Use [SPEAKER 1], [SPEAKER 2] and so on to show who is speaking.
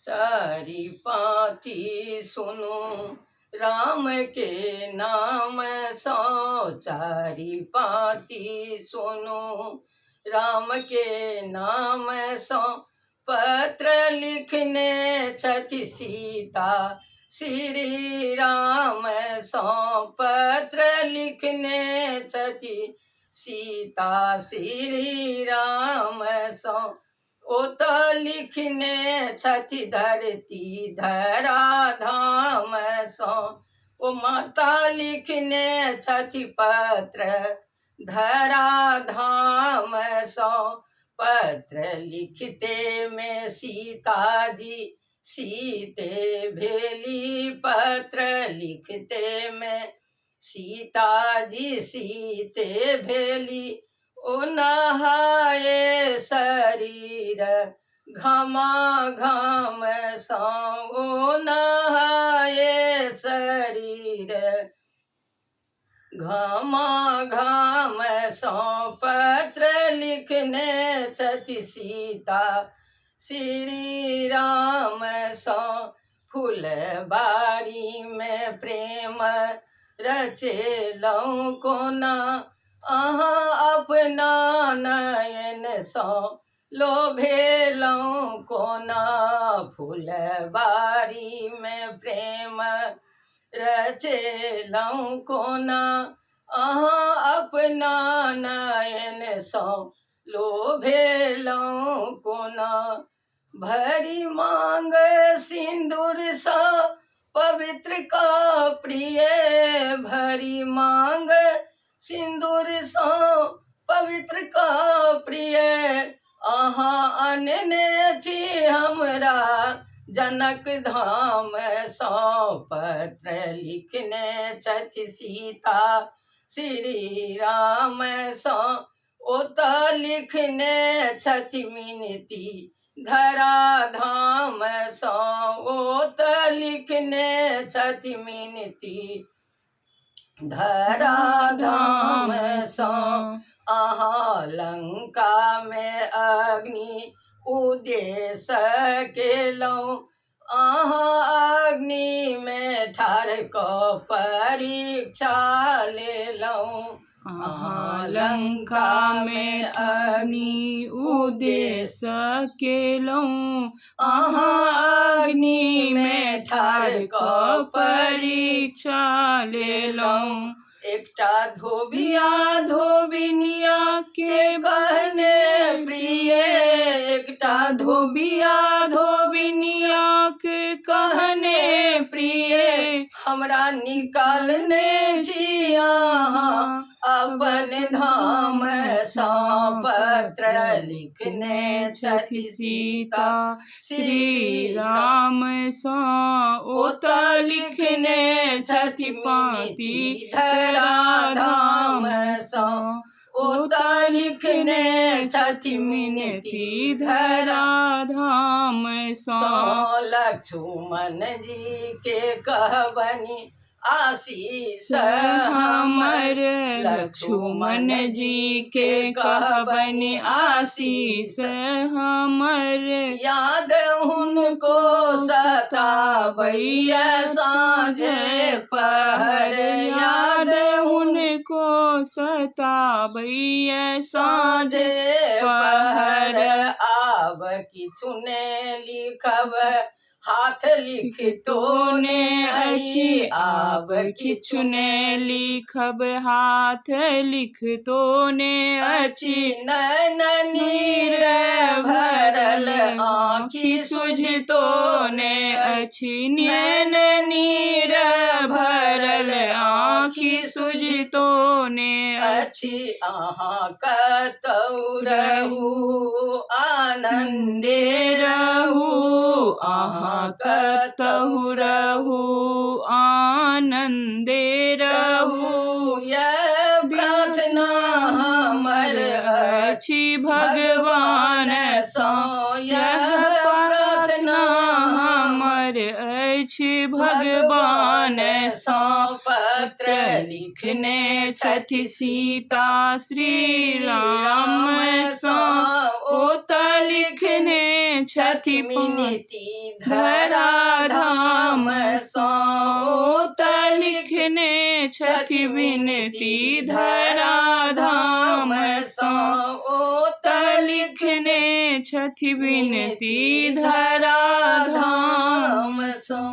[SPEAKER 1] चारि पाँती सुनु राम के नाम सो, चारि पाँती सुनु राम के नाम सो। पत्र लिखने छथि सीता श्री राम सो, पत्र लिखने छथि सीता श्री राम सो। ओत लिखने छथि धरती धरा धाम सो, ओ माता लिखने छथि पत्र धरा धाम सो। पत्र लिखते में सीता जी सीते भेली, पत्र लिखते में सीता जी सीते भेली। ओ नहाए शरीर घमाघम सो, ओ नहाए शरीर घमाघम सो। पत्र लिखने छथि सीता श्री राम सो, फूलबारी में प्रेम रचेलौं कोना, अहाँ अपना नयन सो लोभेलौं कोना। फूलबारी में प्रेम रचेलौं कोना, अहाँ अपना नयन सो लोभेलौं कोना। भरी मांग सिंदूर सा पवित्र का प्रिय, भरी मांग सिंदूर सा पवित्र का प्रिय। अहाँ अनने छी हमरा जनक धाम सो, पत्र लिखने छथि सीता श्री राम सो। ओत लिखने छथि मिनती धरा धाम सो, ओत लिखने छथि मिनती धरा धाम सो। अहाँ लंका में अग्नि उद्देश केलौं, अहाँ अग्नि में ठाढ़ कऽ परीक्षा लेलौं। अहाँ लंका में अग्नि उद्देश केलौं, अहाँ अग्नि में ठाढ़ कऽ परीक्षा लेलौं। एकटा धोबिया धोबिनिया के कहने प्रिय, एकटा धोबिया धोबिनिया के कहने प्रिय। हमरा निकालने छी अहाँ अपन धाम सो, पत्र लिखने छथि सीता श्री राम सो। ओत लिखने छथि पाँती धरा धाम सो, ओत लिखने छथि मिनती धरा धाम सो। लक्ष्मण जी के कहबनि आशीष हमर, लक्ष्मण जी के कहबनि आशीष हमर। याद उनको सतावैया साँझ पहर, याद उनको सतावैया साँझ पहर। आब किछु ने लिखब हाथ लिखतो ने अछि, आब किछु ने लिखब हाथ लिखतो ने अछि। नैन नीर भरल आँखि सुझतो ने अछि, नैन नीर भरल आँखि सुझतो ने अछि। अहाँ कतौ रहू आनंदे रहू, अहाँ कतहु रहू आनंदे रहू। यह प्रार्थना हमर अछि भगवान सो, यह प्रार्थना हमर अछि भगवान सो। पत्र लिखने छथि सीता श्री राम सो, ओत लिखने छथि विनती धरा धाम सो ओत लिखने छथि विनती धरा धाम सो ओत लिखने छथि विनती धरा धाम सो।